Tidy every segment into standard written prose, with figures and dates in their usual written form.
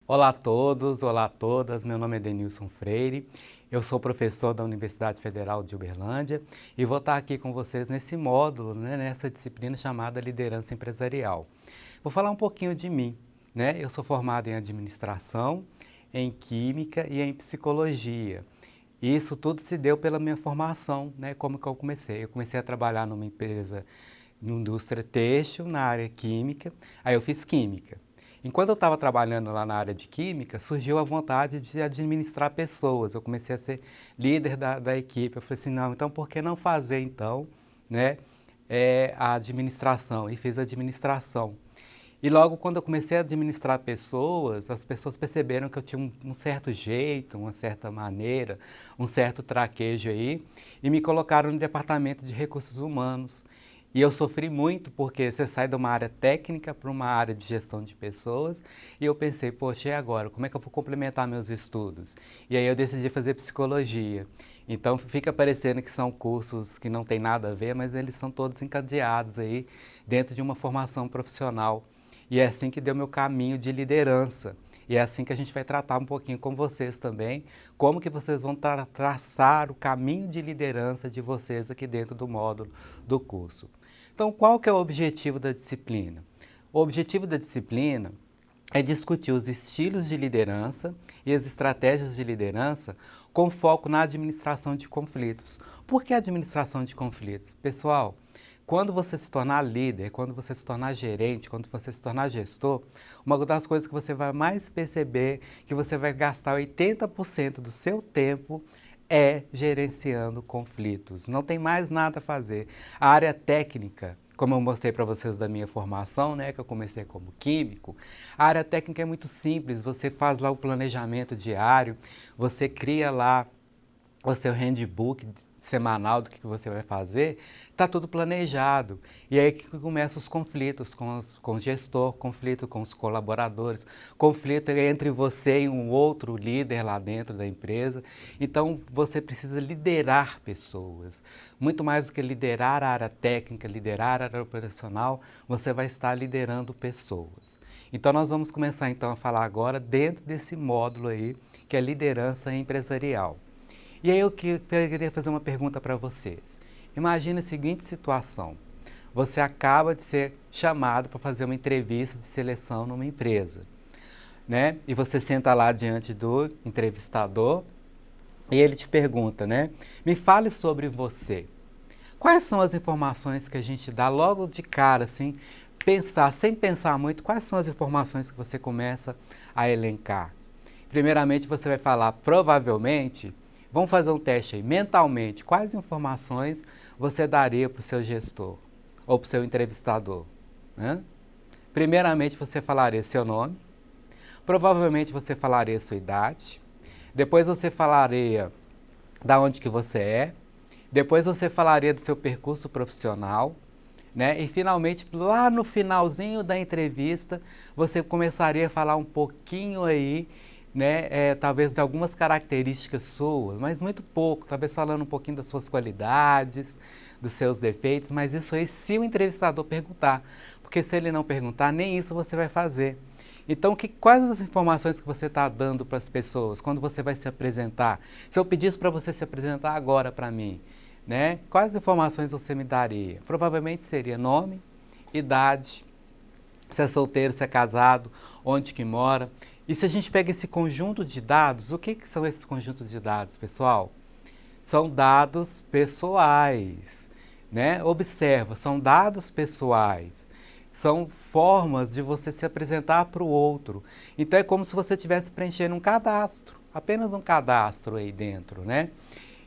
Olá a todos, olá a todas, meu nome é Denilson Freire, eu sou professor da Universidade Federal de Uberlândia e vou estar aqui com vocês nesse módulo, nessa disciplina chamada Liderança Empresarial. Vou falar um pouquinho de mim, eu sou formado em administração, em química e em psicologia. E isso tudo se deu pela minha formação, como que eu comecei. Eu comecei a trabalhar numa empresa, numa indústria têxtil, na área química, aí eu fiz química. Enquanto eu estava trabalhando lá na área de química, surgiu a vontade de administrar pessoas. Eu comecei a ser líder da equipe. Eu falei assim, não, então por que não fazer então, a administração? E fiz administração. E logo quando eu comecei a administrar pessoas, as pessoas perceberam que eu tinha um certo jeito, uma certa maneira, um certo traquejo aí, e me colocaram no departamento de recursos humanos. E eu sofri muito porque você sai de uma área técnica para uma área de gestão de pessoas, e eu pensei, poxa, e agora? Como é que eu vou complementar meus estudos? E aí eu decidi fazer psicologia. Então fica parecendo que são cursos que não tem nada a ver, mas eles são todos encadeados aí dentro de uma formação profissional. E é assim que deu meu caminho de liderança. E é assim que a gente vai tratar um pouquinho com vocês também, como que vocês vão traçar o caminho de liderança de vocês aqui dentro do módulo do curso. Então, qual que é o objetivo da disciplina? O objetivo da disciplina é discutir os estilos de liderança e as estratégias de liderança com foco na administração de conflitos. Por que administração de conflitos? Pessoal, quando você se tornar líder, quando você se tornar gerente, quando você se tornar gestor, uma das coisas que você vai mais perceber que você vai gastar 80% do seu tempo é gerenciando conflitos. Não tem mais nada a fazer. A área técnica, como eu mostrei para vocês da minha formação, que eu comecei como químico, a área técnica é muito simples. Você faz lá o planejamento diário, você cria lá o seu handbook semanal do que você vai fazer, está tudo planejado. E aí que começam os conflitos com o gestor, conflito com os colaboradores, conflito entre você e um outro líder lá dentro da empresa. Então você precisa liderar pessoas. Muito mais do que liderar a área técnica, liderar a área operacional, você vai estar liderando pessoas. Então nós vamos começar então a falar agora dentro desse módulo aí, que é liderança empresarial. E aí eu queria fazer uma pergunta para vocês. Imagina a seguinte situação. Você acaba de ser chamado para fazer uma entrevista de seleção numa empresa, E você senta lá diante do entrevistador e ele te pergunta, Me fale sobre você. Quais são as informações que a gente dá logo de cara, assim, sem pensar muito, quais são as informações que você começa a elencar? Primeiramente você vai falar, provavelmente, vamos fazer um teste aí, mentalmente, quais informações você daria para o seu gestor ou para o seu entrevistador? Primeiramente você falaria seu nome, provavelmente você falaria sua idade, depois você falaria da onde que você é, depois você falaria do seu percurso profissional, E finalmente, lá no finalzinho da entrevista, você começaria a falar um pouquinho aí, talvez de algumas características suas, mas muito pouco, talvez falando um pouquinho das suas qualidades, dos seus defeitos, mas isso aí se o entrevistador perguntar, porque se ele não perguntar, nem isso você vai fazer. Então, quais as informações que você está dando para as pessoas quando você vai se apresentar? Se eu pedisse para você se apresentar agora para mim, quais informações você me daria? Provavelmente seria nome, idade, se é solteiro, se é casado, onde que mora. E se a gente pega esse conjunto de dados, o que são esses conjuntos de dados, pessoal? São dados pessoais, Observa, são dados pessoais. São formas de você se apresentar para o outro. Então é como se você estivesse preenchendo um cadastro, apenas um cadastro aí dentro,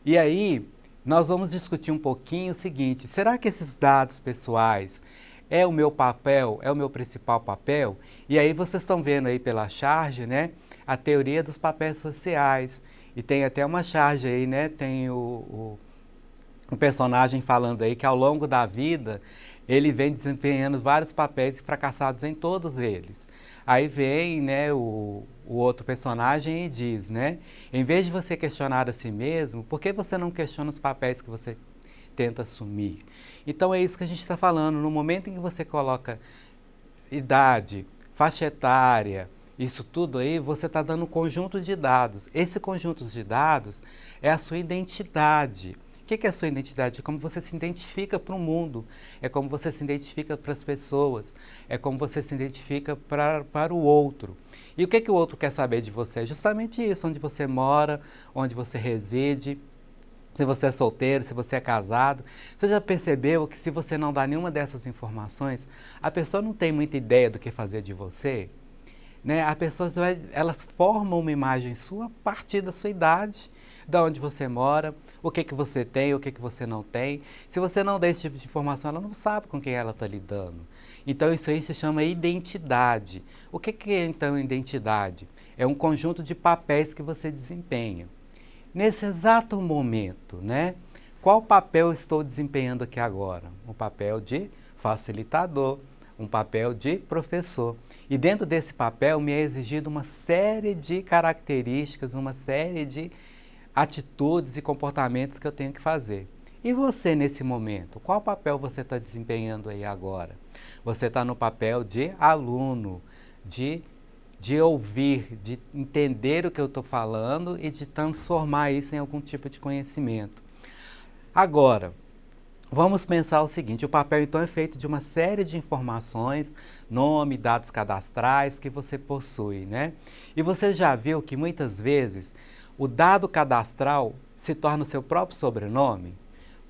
E aí, nós vamos discutir um pouquinho o seguinte, será que esses dados pessoais é o meu papel, é o meu principal papel? E aí vocês estão vendo aí pela charge, a teoria dos papéis sociais. E tem até uma charge aí, Tem um personagem falando aí que ao longo da vida ele vem desempenhando vários papéis e fracassados em todos eles. Aí vem, o outro personagem e diz, Em vez de você questionar a si mesmo, por que você não questiona os papéis que você tenta assumir? Então é isso que a gente está falando. No momento em que você coloca idade, faixa etária Isso tudo aí, você está dando um conjunto de dados. Esse conjunto de dados é a sua identidade. O que é a sua identidade? É como você se identifica para o mundo, é como você se identifica para as pessoas, é como você se identifica para o outro. E o que o outro quer saber de você? É justamente isso, onde você mora, onde você reside, se você é solteiro, se você é casado. Você já percebeu que se você não dá nenhuma dessas informações, a pessoa não tem muita ideia do que fazer de você? Né? A pessoa elas formam uma imagem sua a partir da sua idade, de onde você mora, o que você tem, o que você não tem. Se você não der esse tipo de informação, ela não sabe com quem ela está lidando. Então isso aí se chama identidade. O que é então identidade? É um conjunto de papéis que você desempenha. Nesse exato momento, né? Qual papel estou desempenhando aqui agora? Um papel de facilitador, um papel de professor. E dentro desse papel me é exigido uma série de características, uma série de atitudes e comportamentos que eu tenho que fazer. E você nesse momento, qual papel você está desempenhando aí agora? Você está no papel de aluno, de ouvir, de entender o que eu estou falando e de transformar isso em algum tipo de conhecimento. Agora, vamos pensar o seguinte, o papel então é feito de uma série de informações, nome, dados cadastrais que você possui, né? E você já viu que muitas vezes o dado cadastral se torna o seu próprio sobrenome?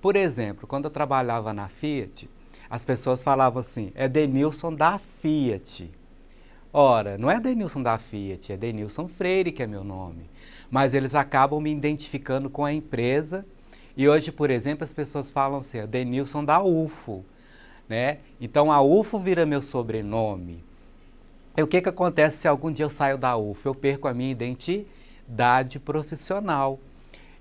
Por exemplo, quando eu trabalhava na Fiat, as pessoas falavam assim, é Denilson da Fiat. Ora, não é Denilson da Fiat, é Denilson Freire que é meu nome. Mas eles acabam me identificando com a empresa. E hoje, por exemplo, as pessoas falam assim, é Denilson da UFO, né? Então a UFO vira meu sobrenome. E o que acontece se algum dia eu saio da UFO? Eu perco a minha identidade profissional.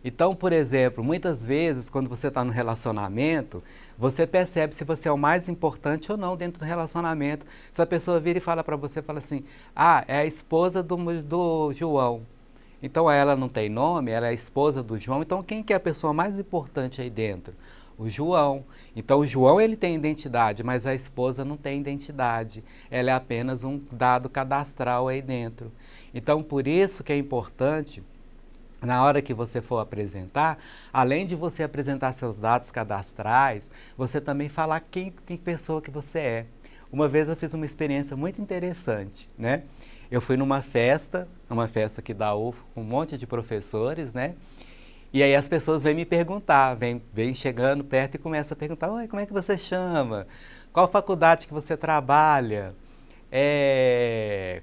Então, por exemplo, muitas vezes, quando você está no relacionamento, você percebe se você é o mais importante ou não dentro do relacionamento. Se a pessoa vira e fala para você, fala assim, ah, é a esposa do João. Então, ela não tem nome, ela é a esposa do João. Então, quem que é a pessoa mais importante aí dentro? O João. Então, o João ele tem identidade, mas a esposa não tem identidade. Ela é apenas um dado cadastral aí dentro. Então, por isso que é importante, na hora que você for apresentar, além de você apresentar seus dados cadastrais, você também falar quem pessoa que você é. Uma vez eu fiz uma experiência muito interessante, né? Eu fui numa festa aqui da UFO, com um monte de professores, né? E aí as pessoas vêm me perguntar, vêm chegando perto e começam a perguntar, oi, como é que você chama? Qual faculdade que você trabalha?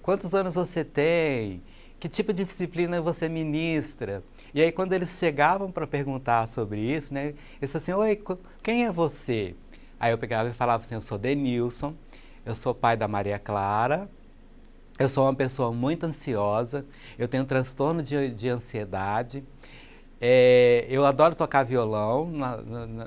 Quantos anos você tem? Que tipo de disciplina você ministra? E aí quando eles chegavam para perguntar sobre isso, né? Eles assim, oi, quem é você? Aí eu pegava e falava assim, eu sou Denilson, eu sou pai da Maria Clara, eu sou uma pessoa muito ansiosa, eu tenho transtorno de ansiedade, eu adoro tocar violão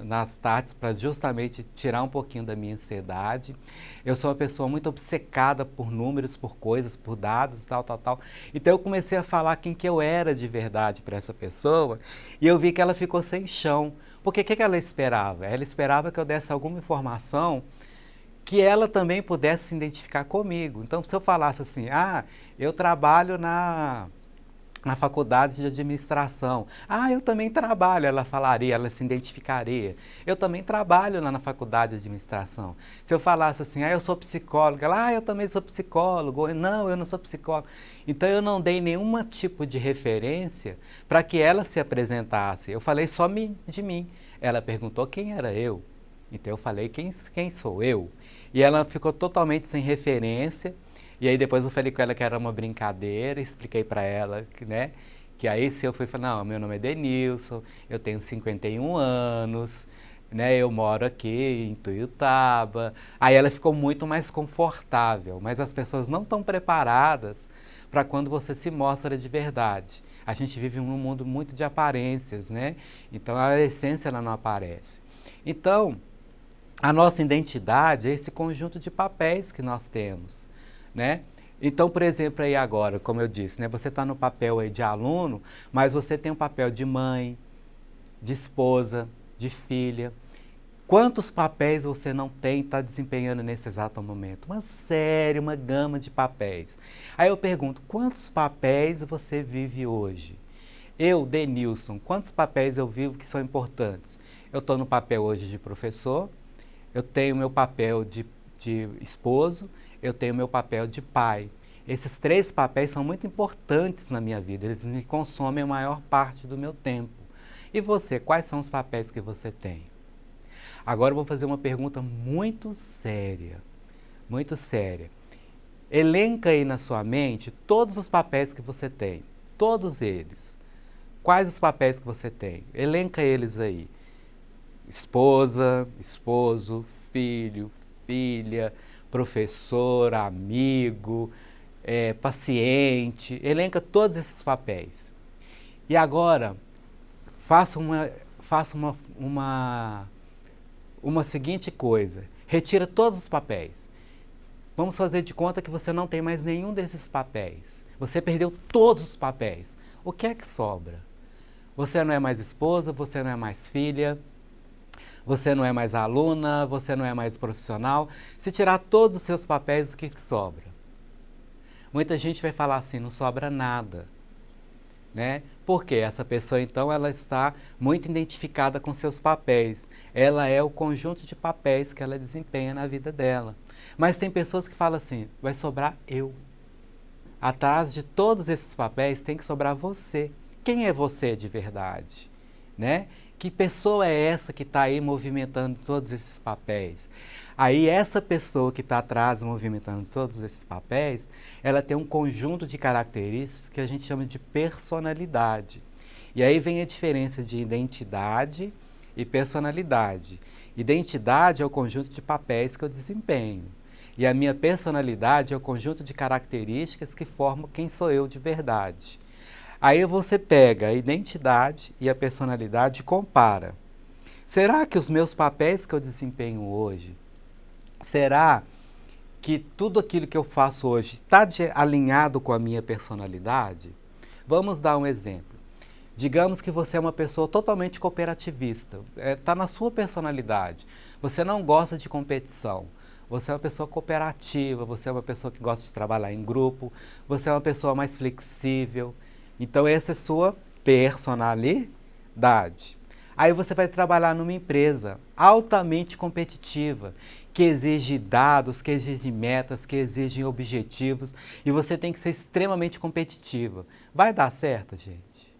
nas tardes para justamente tirar um pouquinho da minha ansiedade. Eu sou uma pessoa muito obcecada por números, por coisas, por dados, tal. Então eu comecei a falar quem que eu era de verdade para essa pessoa e eu vi que ela ficou sem chão. Porque o que ela esperava? Ela esperava que eu desse alguma informação que ela também pudesse se identificar comigo. Então se eu falasse assim, eu trabalho na faculdade de administração. Eu também trabalho, ela falaria, ela se identificaria. Eu também trabalho na faculdade de administração. Se eu falasse assim, eu sou psicóloga, ela, eu também sou psicólogo. Não, eu não sou psicólogo. Então eu não dei nenhum tipo de referência para que ela se apresentasse. Eu falei só de mim. Ela perguntou quem era eu. Então eu falei quem sou eu. E ela ficou totalmente sem referência. E aí depois eu falei com ela que era uma brincadeira, expliquei para ela, né, que aí se eu fui falar, não, meu nome é Denilson, eu tenho 51 anos, né, eu moro aqui em Tuiutaba. Aí ela ficou muito mais confortável, mas as pessoas não estão preparadas para quando você se mostra de verdade. A gente vive num mundo muito de aparências, né, então a essência ela não aparece. Então, a nossa identidade é esse conjunto de papéis que nós temos, né? Então, por exemplo, aí agora, como eu disse, né, você está no papel aí de aluno, mas você tem o papel de mãe, de esposa, de filha. Quantos papéis você não tem e está desempenhando nesse exato momento? Uma série, uma gama de papéis. Aí eu pergunto, quantos papéis você vive hoje? Eu, Denilson, quantos papéis eu vivo que são importantes? Eu estou no papel hoje de professor, eu tenho meu papel de esposo, eu tenho meu papel de pai. Esses 3 papéis são muito importantes na minha vida, eles me consomem a maior parte do meu tempo. E você, quais são os papéis que você tem? Agora eu vou fazer uma pergunta muito séria, muito séria. Elenca aí na sua mente todos os papéis que você tem, todos eles. Quais os papéis que você tem? Elenca eles aí. Esposa, esposo, filho, filha, professor, amigo, paciente. Elenca todos esses papéis. E agora, faça uma seguinte coisa. Retira todos os papéis. Vamos fazer de conta que você não tem mais nenhum desses papéis. Você perdeu todos os papéis. O que é que sobra? Você não é mais esposa, você não é mais filha, você não é mais aluna, você não é mais profissional. Se tirar todos os seus papéis, o que sobra? Muita gente vai falar assim, não sobra nada. Né? Porque essa pessoa, então, ela está muito identificada com seus papéis. Ela é o conjunto de papéis que ela desempenha na vida dela. Mas tem pessoas que falam assim, vai sobrar eu. Atrás de todos esses papéis tem que sobrar você. Quem é você de verdade? Né? Que pessoa é essa que está aí movimentando todos esses papéis? Aí essa pessoa que está atrás movimentando todos esses papéis, ela tem um conjunto de características que a gente chama de personalidade. E aí vem a diferença de identidade e personalidade. Identidade é o conjunto de papéis que eu desempenho. E a minha personalidade é o conjunto de características que formam quem sou eu de verdade. Aí você pega a identidade e a personalidade e compara. Será que os meus papéis que eu desempenho hoje, será que tudo aquilo que eu faço hoje está alinhado com a minha personalidade? Vamos dar um exemplo. Digamos que você é uma pessoa totalmente cooperativista, está na sua personalidade. Você não gosta de competição. Você é uma pessoa cooperativa, você é uma pessoa que gosta de trabalhar em grupo, você é uma pessoa mais flexível. Então essa é a sua personalidade. Aí você vai trabalhar numa empresa altamente competitiva, que exige dados, que exige metas, que exige objetivos, e você tem que ser extremamente competitiva. Vai dar certo, gente?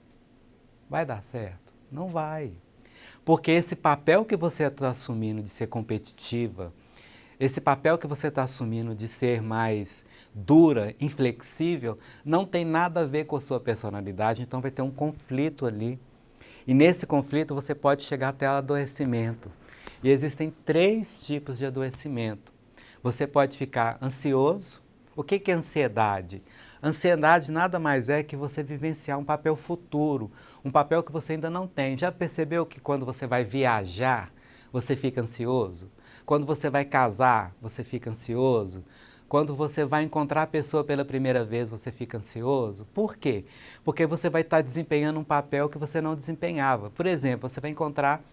Vai dar certo? Não vai. Porque esse papel que você está assumindo de ser competitiva, esse papel que você está assumindo de ser mais dura, inflexível, não tem nada a ver com a sua personalidade, então vai ter um conflito ali. E nesse conflito você pode chegar até o adoecimento. E existem 3 tipos de adoecimento. Você pode ficar ansioso. O que é ansiedade? Ansiedade nada mais é que você vivenciar um papel futuro, um papel que você ainda não tem. Já percebeu que quando você vai viajar, você fica ansioso? Quando você vai casar, você fica ansioso? Quando você vai encontrar a pessoa pela primeira vez, você fica ansioso? Por quê? Porque você vai estar desempenhando um papel que você não desempenhava. Por exemplo, você vai encontrar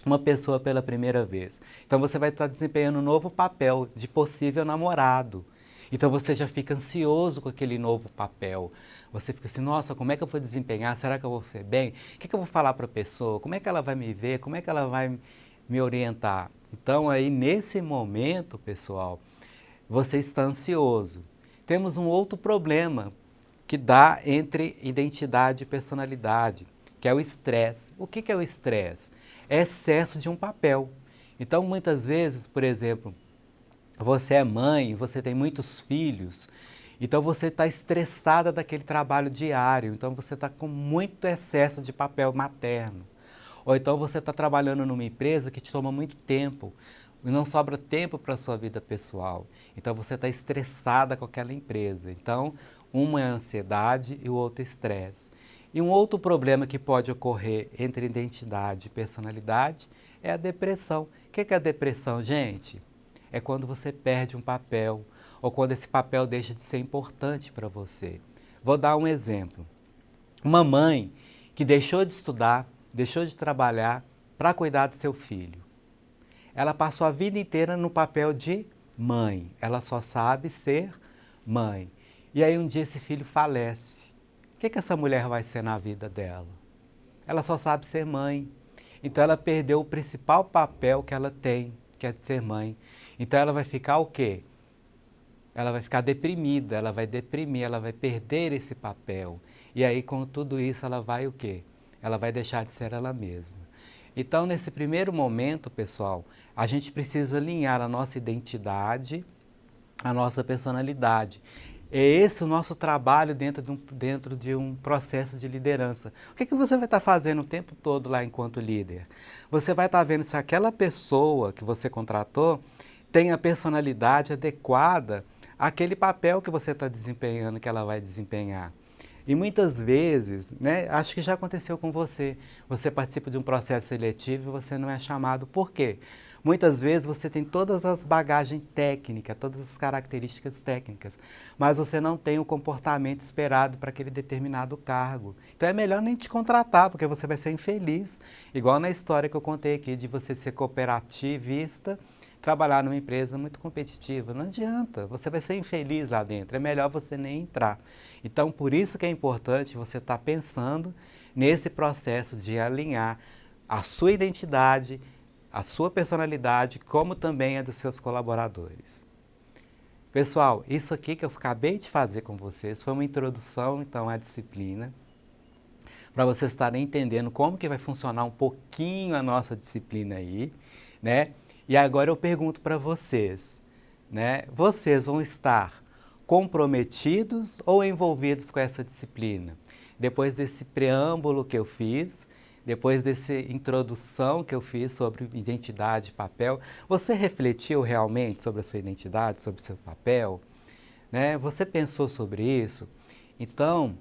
uma pessoa pela primeira vez. Então você vai estar desempenhando um novo papel de possível namorado. Então você já fica ansioso com aquele novo papel. Você fica assim, nossa, como é que eu vou desempenhar? Será que eu vou ser bem? O que eu vou falar para a pessoa? Como é que ela vai me ver? Como é que ela vai me orientar? Então aí nesse momento, pessoal, você está ansioso. Temos um outro problema que dá entre identidade e personalidade, que é o estresse. O que é o estresse? É excesso de um papel. Então muitas vezes, por exemplo, você é mãe, você tem muitos filhos, então você está estressada daquele trabalho diário, então você está com muito excesso de papel materno. Ou então você está trabalhando numa empresa que te toma muito tempo e não sobra tempo para a sua vida pessoal. Então você está estressada com aquela empresa. Então, uma é a ansiedade e o outro é estresse. E um outro problema que pode ocorrer entre identidade e personalidade é a depressão. O que é a depressão, gente? É quando você perde um papel ou quando esse papel deixa de ser importante para você. Vou dar um exemplo. Uma mãe que deixou de estudar, deixou de trabalhar para cuidar do seu filho. ela passou a vida inteira no papel de mãe. Ela só sabe ser mãe. E aí um dia esse filho falece. O que essa mulher vai ser na vida dela? Ela só sabe ser mãe. Então ela perdeu o principal papel que ela tem, que é de ser mãe. Então ela vai ficar o quê? Ela vai ficar deprimida, ela vai deprimir, ela vai perder esse papel. E aí com tudo isso ela vai o quê? Ela vai deixar de ser ela mesma. Então nesse primeiro momento, pessoal, a gente precisa alinhar a nossa identidade, a nossa personalidade. É esse o nosso trabalho dentro de um processo de liderança. O que você vai estar fazendo o tempo todo lá enquanto líder? Você vai estar vendo se aquela pessoa que você contratou tem a personalidade adequada àquele papel que você está desempenhando, que ela vai desempenhar. E muitas vezes, né, acho que já aconteceu com você, você participa de um processo seletivo e você não é chamado. Por quê? Muitas vezes você tem todas as bagagens técnicas, todas as características técnicas, mas você não tem o comportamento esperado para aquele determinado cargo. Então é melhor nem te contratar, porque você vai ser infeliz. Igual na história que eu contei aqui, de você ser cooperativista, trabalhar numa empresa muito competitiva. Não adianta, você vai ser infeliz lá dentro, é melhor você nem entrar. Então, por isso que é importante você estar pensando nesse processo de alinhar a sua identidade, a sua personalidade, como também a dos seus colaboradores. Pessoal, isso aqui que eu acabei de fazer com vocês foi uma introdução, então, à disciplina, para vocês estarem entendendo como que vai funcionar um pouquinho a nossa disciplina aí, né? E agora eu pergunto para vocês, né? Vocês vão estar comprometidos ou envolvidos com essa disciplina? Depois desse preâmbulo que eu fiz, depois dessa introdução que eu fiz sobre identidade e papel, você refletiu realmente sobre a sua identidade, sobre o seu papel? Né? Você pensou sobre isso? Então,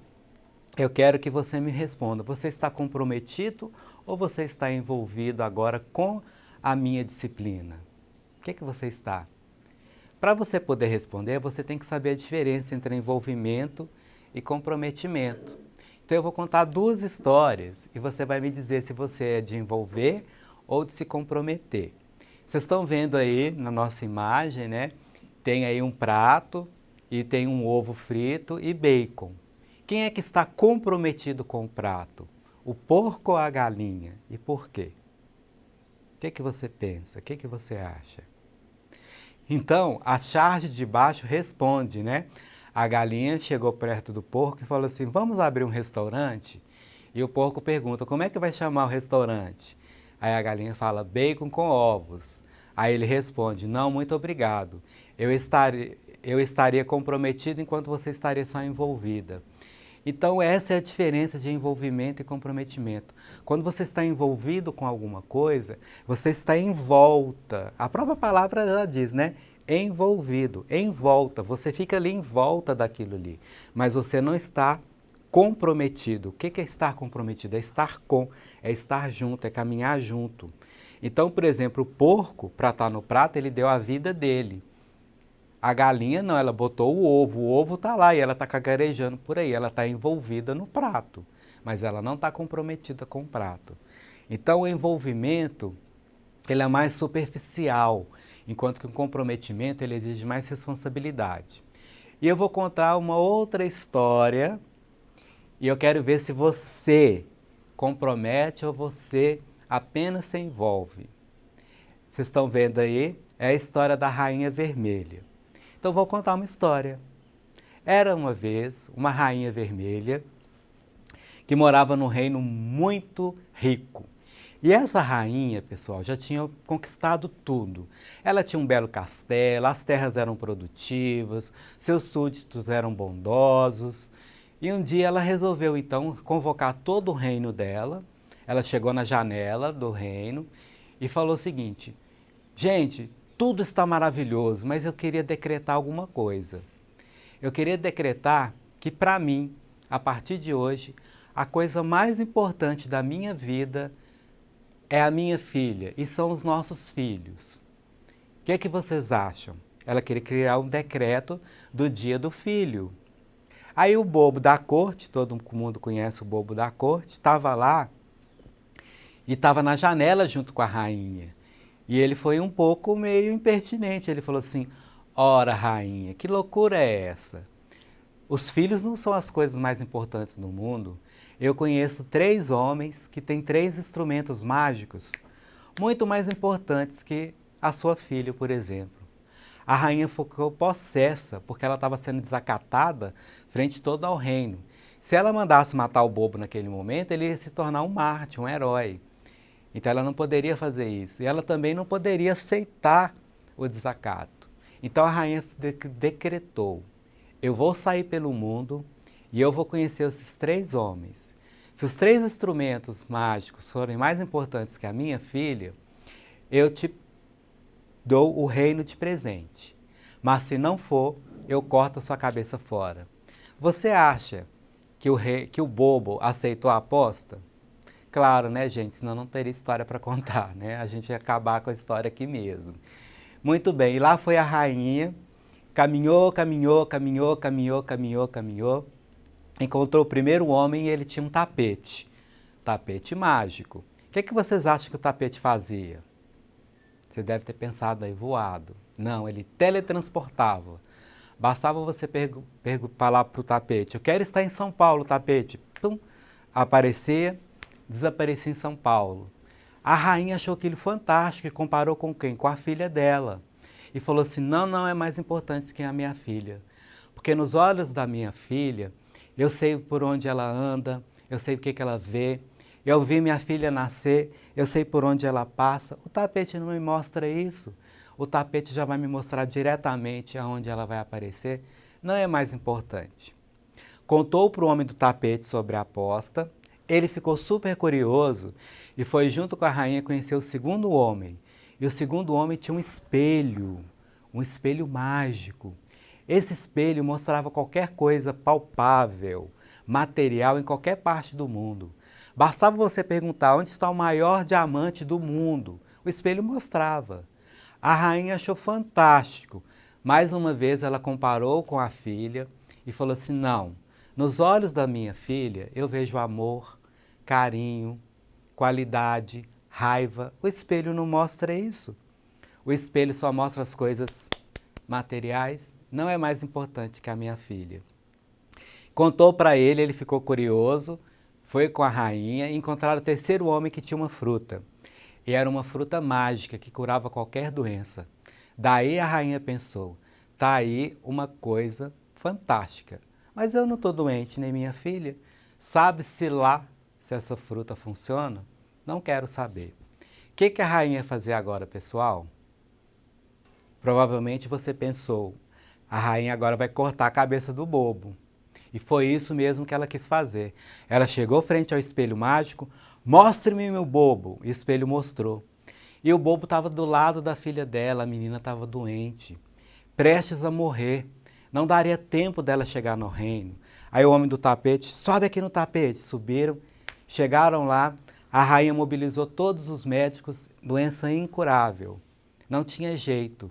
eu quero que você me responda. Você está comprometido ou você está envolvido agora com a minha disciplina? O que você está? Para você poder responder, você tem que saber a diferença entre envolvimento e comprometimento. Então eu vou contar duas histórias e você vai me dizer se você é de envolver ou de se comprometer. Vocês estão vendo aí na nossa imagem, né? Tem aí um prato e tem um ovo frito e bacon. Quem é que está comprometido com o prato? O porco ou a galinha? E por quê? O que você pensa? O que você acha? Então, a charge de baixo responde, né? A galinha chegou perto do porco e falou assim, vamos abrir um restaurante? E o porco pergunta, como é que vai chamar o restaurante? Aí a galinha fala, bacon com ovos. Aí ele responde, não, muito obrigado. Eu estaria comprometido enquanto você estaria só envolvida. Então essa é a diferença de envolvimento e comprometimento. Quando você está envolvido com alguma coisa, você está em volta. A própria palavra já diz, né? Envolvido, em volta. Você fica ali em volta daquilo ali. Mas você não está comprometido. O que é estar comprometido? É estar com, é estar junto, é caminhar junto. Então, por exemplo, o porco, para estar no prato, ele deu a vida dele. A galinha não, ela botou o ovo está lá e ela está cacarejando por aí, ela está envolvida no prato, mas ela não está comprometida com o prato. Então o envolvimento, ele é mais superficial, enquanto que o comprometimento, ele exige mais responsabilidade. E eu vou contar uma outra história e eu quero ver se você compromete ou você apenas se envolve. Vocês estão vendo aí? É a história da Rainha Vermelha. Então vou contar uma história. Era uma vez uma rainha vermelha que morava num reino muito rico. E essa rainha, pessoal, já tinha conquistado tudo. Ela tinha um belo castelo, as terras eram produtivas, seus súditos eram bondosos. E um dia ela resolveu, então, convocar todo o reino dela. Ela chegou na janela do reino e falou o seguinte, gente, tudo está maravilhoso, mas eu queria decretar alguma coisa. Eu queria decretar que, para mim, a partir de hoje, a coisa mais importante da minha vida é a minha filha e são os nossos filhos. O que vocês acham? Ela queria criar um decreto do dia do filho. Aí o bobo da corte, todo mundo conhece o bobo da corte, estava lá e estava na janela junto com a rainha. E ele foi um pouco meio impertinente. Ele falou assim: ora, rainha, que loucura é essa? Os filhos não são as coisas mais importantes do mundo. Eu conheço 3 homens que têm 3 instrumentos mágicos muito mais importantes que a sua filha, por exemplo. A rainha ficou possessa porque ela estava sendo desacatada frente todo ao reino. Se ela mandasse matar o bobo naquele momento, ele ia se tornar um mártir, um herói. Então ela não poderia fazer isso. E ela também não poderia aceitar o desacato. Então a rainha decretou: eu vou sair pelo mundo e eu vou conhecer esses 3 homens. Se os 3 instrumentos mágicos forem mais importantes que a minha filha, eu te dou o reino de presente. Mas se não for, eu corto a sua cabeça fora. Você acha que o bobo aceitou a aposta? Claro, né, gente? Senão não teria história para contar, né? A gente ia acabar com a história aqui mesmo. Muito bem, e lá foi a rainha, caminhou, caminhou, caminhou, caminhou, caminhou, caminhou. Encontrou o primeiro homem e ele tinha um tapete mágico. O que vocês acham que o tapete fazia? Você deve ter pensado aí, voado. Não, ele teletransportava. Bastava você falar para o tapete: eu quero estar em São Paulo, tapete. Pum, aparecia, desaparecia em São Paulo. A rainha achou aquilo fantástico e comparou com quem? Com a filha dela. E falou assim: não, não é mais importante que a minha filha. Porque nos olhos da minha filha, eu sei por onde ela anda, eu sei o que ela vê, eu vi minha filha nascer, eu sei por onde ela passa. O tapete não me mostra isso. O tapete já vai me mostrar diretamente aonde ela vai aparecer. Não é mais importante. Contou para o homem do tapete sobre a aposta. Ele ficou super curioso e foi junto com a rainha conhecer o segundo homem. E o segundo homem tinha um espelho mágico. Esse espelho mostrava qualquer coisa palpável, material em qualquer parte do mundo. Bastava você perguntar: onde está o maior diamante do mundo? O espelho mostrava. A rainha achou fantástico. Mais uma vez ela comparou com a filha e falou assim: não, nos olhos da minha filha eu vejo amor, carinho, qualidade, raiva. O espelho não mostra isso. O espelho só mostra as coisas materiais. Não é mais importante que a minha filha. Contou para ele, ele ficou curioso, foi com a rainha e encontraram o terceiro homem que tinha uma fruta. E era uma fruta mágica que curava qualquer doença. Daí a rainha pensou: tá aí uma coisa fantástica. Mas eu não estou doente, nem minha filha. Sabe-se lá se essa fruta funciona? Não quero saber. O que a rainha ia fazer agora, pessoal? Provavelmente você pensou: a rainha agora vai cortar a cabeça do bobo. E foi isso mesmo que ela quis fazer. Ela chegou frente ao espelho mágico: mostre-me meu bobo. E o espelho mostrou. E o bobo estava do lado da filha dela, a menina estava doente, prestes a morrer. Não daria tempo dela chegar no reino. Aí o homem do tapete: sobe aqui no tapete. Subiram, chegaram lá, a rainha mobilizou todos os médicos, doença incurável. Não tinha jeito.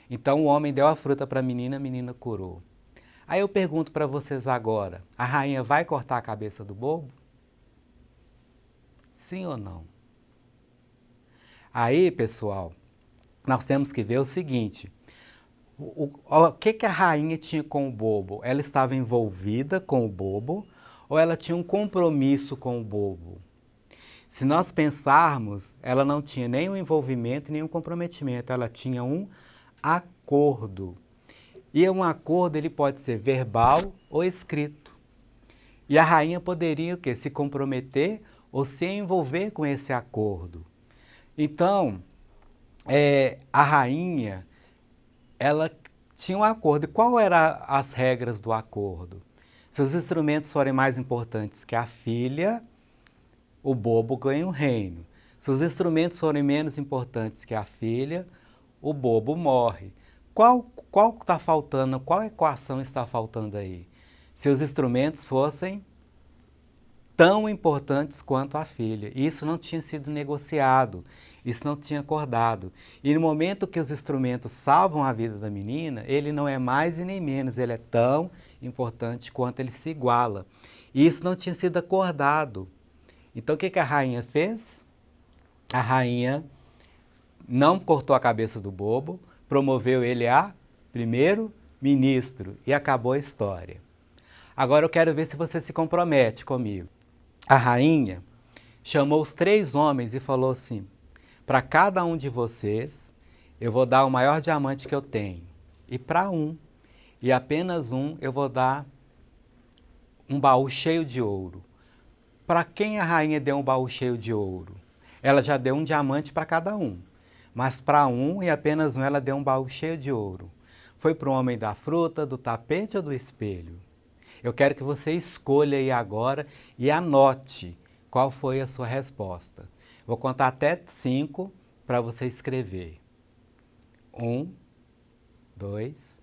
Então o homem deu a fruta para a menina curou. Aí eu pergunto para vocês agora: a rainha vai cortar a cabeça do bobo? Sim ou não? Aí, pessoal, nós temos que ver o seguinte: o que a rainha tinha com o bobo? Ela estava envolvida com o bobo ou ela tinha um compromisso com o bobo? Se nós pensarmos, ela não tinha nenhum envolvimento, nenhum comprometimento, ela tinha um acordo. E um acordo ele pode ser verbal ou escrito. E a rainha poderia o quê? Se comprometer ou se envolver com esse acordo. Então, a rainha, ela tinha um acordo. E qual eram as regras do acordo? Se os instrumentos forem mais importantes que a filha, o bobo ganha o reino. Se os instrumentos forem menos importantes que a filha, o bobo morre. Qual está faltando? Qual equação está faltando aí? Se os instrumentos fossem tão importantes quanto a filha. Isso não tinha sido negociado, isso não tinha acordado. E no momento que os instrumentos salvam a vida da menina, ele não é mais e nem menos, ele é tão importante quanto ele se iguala. E isso não tinha sido acordado. Então o que a rainha fez? A rainha não cortou a cabeça do bobo, promoveu ele a primeiro-ministro e acabou a história. Agora eu quero ver se você se compromete comigo. A rainha chamou os 3 homens e falou assim: para cada um de vocês eu vou dar o maior diamante que eu tenho. E para um, e apenas um, eu vou dar um baú cheio de ouro. Para quem a rainha deu um baú cheio de ouro? Ela já deu um diamante para cada um. Mas para um e apenas um ela deu um baú cheio de ouro. Foi para o homem da fruta, do tapete ou do espelho? Eu quero que você escolha aí agora e anote qual foi a sua resposta. Vou contar até 5 para você escrever. 1, 2,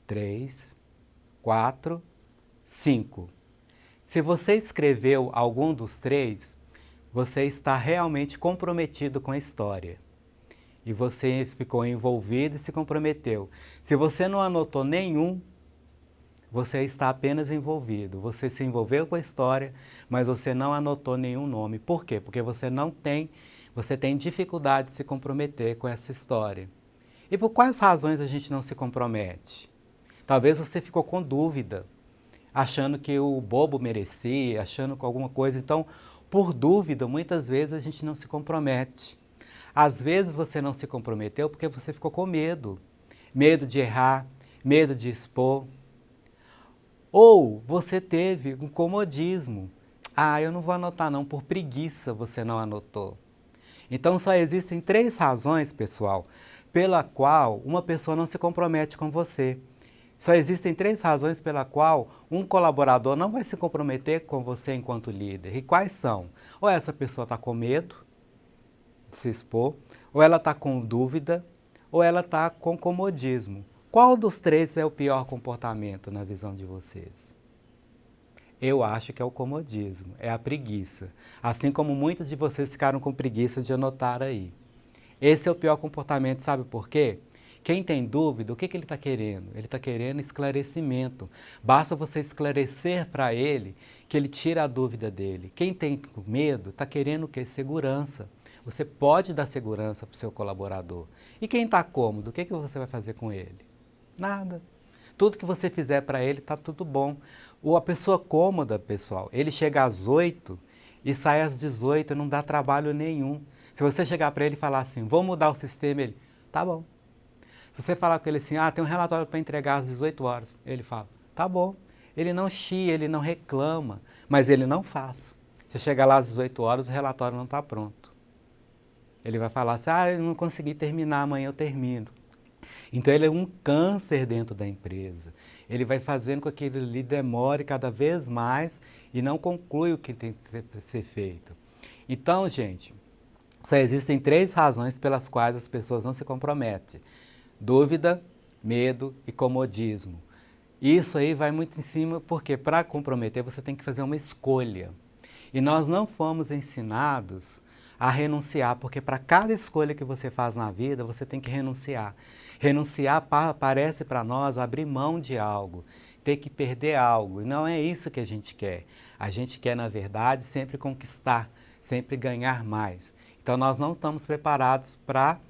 3, 4, 5. Se você escreveu algum dos 3, você está realmente comprometido com a história. E você ficou envolvido e se comprometeu. Se você não anotou nenhum, você está apenas envolvido. Você se envolveu com a história, mas você não anotou nenhum nome. Por quê? Porque você tem dificuldade de se comprometer com essa história. E por quais razões a gente não se compromete? Talvez você ficou com dúvida, achando que o bobo merecia, achando que alguma coisa. Então, por dúvida, muitas vezes a gente não se compromete. Às vezes você não se comprometeu porque você ficou com medo. Medo de errar, medo de expor. Ou você teve um comodismo. Ah, eu não vou anotar não, por preguiça você não anotou. Então só existem 3 razões, pessoal, pela qual uma pessoa não se compromete com você. Só existem 3 razões pela qual um colaborador não vai se comprometer com você enquanto líder. E quais são? Ou essa pessoa está com medo de se expor, ou ela está com dúvida, ou ela está com comodismo. Qual dos 3 é o pior comportamento na visão de vocês? Eu acho que é o comodismo, é a preguiça. Assim como muitos de vocês ficaram com preguiça de anotar aí. Esse é o pior comportamento, sabe por quê? Quem tem dúvida, o que ele está querendo? Ele está querendo esclarecimento. Basta você esclarecer para ele que ele tira a dúvida dele. Quem tem medo está querendo o quê? Segurança. Você pode dar segurança para o seu colaborador. E quem está cômodo, o que você vai fazer com ele? Nada. Tudo que você fizer para ele está tudo bom. Ou a pessoa cômoda, pessoal, ele chega às 8 e sai às 18 e não dá trabalho nenhum. Se você chegar para ele e falar assim, vou mudar o sistema, ele, tá bom. Se você falar com ele assim, tem um relatório para entregar às 18 horas, ele fala, tá bom. Ele não chia, ele não reclama, mas ele não faz. Você chega lá às 18 horas, o relatório não está pronto. Ele vai falar assim, eu não consegui terminar, amanhã eu termino. Então ele é um câncer dentro da empresa. Ele vai fazendo com que aquilo ali demore cada vez mais e não conclui o que tem que ser feito. Então, gente, só existem 3 razões pelas quais as pessoas não se comprometem. Dúvida, medo e comodismo. Isso aí vai muito em cima, porque para comprometer você tem que fazer uma escolha. E nós não fomos ensinados a renunciar, porque para cada escolha que você faz na vida, você tem que renunciar. Renunciar parece para nós abrir mão de algo, ter que perder algo. E não é isso que a gente quer. A gente quer, na verdade, sempre conquistar, sempre ganhar mais. Então nós não estamos preparados para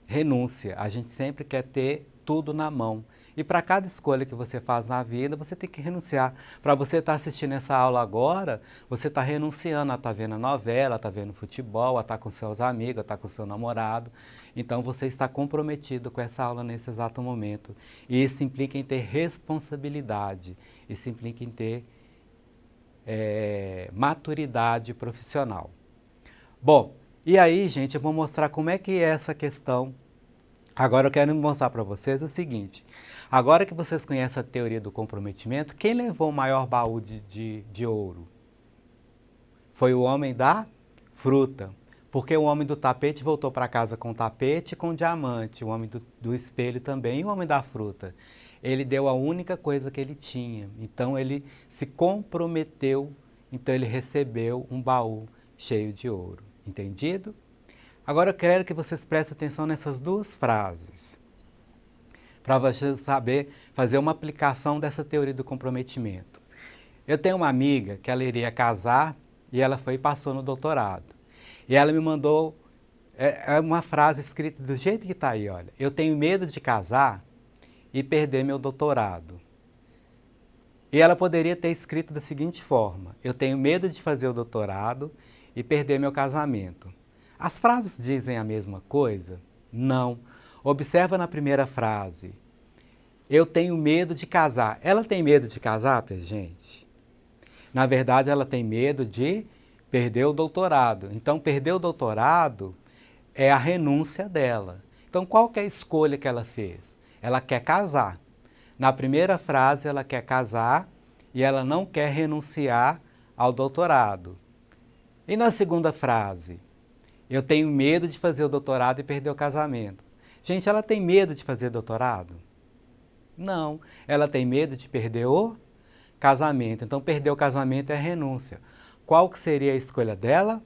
renúncia. A gente sempre quer ter tudo na mão. E para cada escolha que você faz na vida, você tem que renunciar. Para você estar assistindo essa aula agora, você está renunciando a estar vendo a novela, a estar vendo futebol, a estar com seus amigos, a estar com seu namorado. Então você está comprometido com essa aula nesse exato momento. E isso implica em ter responsabilidade. Isso implica em ter maturidade profissional. Bom, e aí, gente, eu vou mostrar como é que é essa questão. Agora eu quero mostrar para vocês o seguinte. Agora que vocês conhecem a teoria do comprometimento, quem levou o maior baú de ouro? Foi o homem da fruta. Porque o homem do tapete voltou para casa com tapete e com diamante. O homem do espelho também. E o homem da fruta? Ele deu a única coisa que ele tinha. Então ele se comprometeu. Então ele recebeu um baú cheio de ouro. Entendido? Agora eu quero que vocês prestem atenção nessas 2 frases, para vocês saber fazer uma aplicação dessa teoria do comprometimento. Eu tenho uma amiga que ela iria casar e ela foi e passou no doutorado. E ela me mandou é uma frase escrita do jeito que está aí, olha. Eu tenho medo de casar e perder meu doutorado. E ela poderia ter escrito da seguinte forma: eu tenho medo de fazer o doutorado e perder meu casamento. As frases dizem a mesma coisa? Não. Observa na primeira frase. Eu tenho medo de casar. Ela tem medo de casar, gente? Na verdade, ela tem medo de perder o doutorado. Então, perder o doutorado é a renúncia dela. Então, qual que é a escolha que ela fez? Ela quer casar. Na primeira frase, ela quer casar e ela não quer renunciar ao doutorado. E na segunda frase, eu tenho medo de fazer o doutorado e perder o casamento. Gente, ela tem medo de fazer doutorado? Não, ela tem medo de perder o casamento. Então, perder o casamento é renúncia. Qual que seria a escolha dela?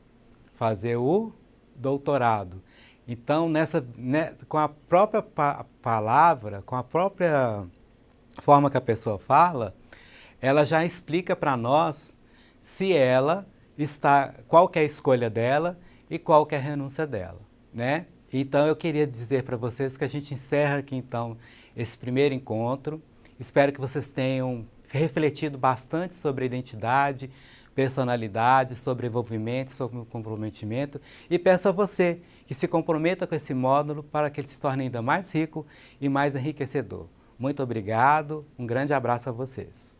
Fazer o doutorado. Então, com a própria palavra, com a própria forma que a pessoa fala, ela já explica para nós se ela está, qual que é a escolha dela e qual que é a renúncia dela, né? Então, eu queria dizer para vocês que a gente encerra aqui, então, esse primeiro encontro. Espero que vocês tenham refletido bastante sobre identidade, personalidade, sobre envolvimento, sobre comprometimento, e peço a você que se comprometa com esse módulo para que ele se torne ainda mais rico e mais enriquecedor. Muito obrigado, um grande abraço a vocês.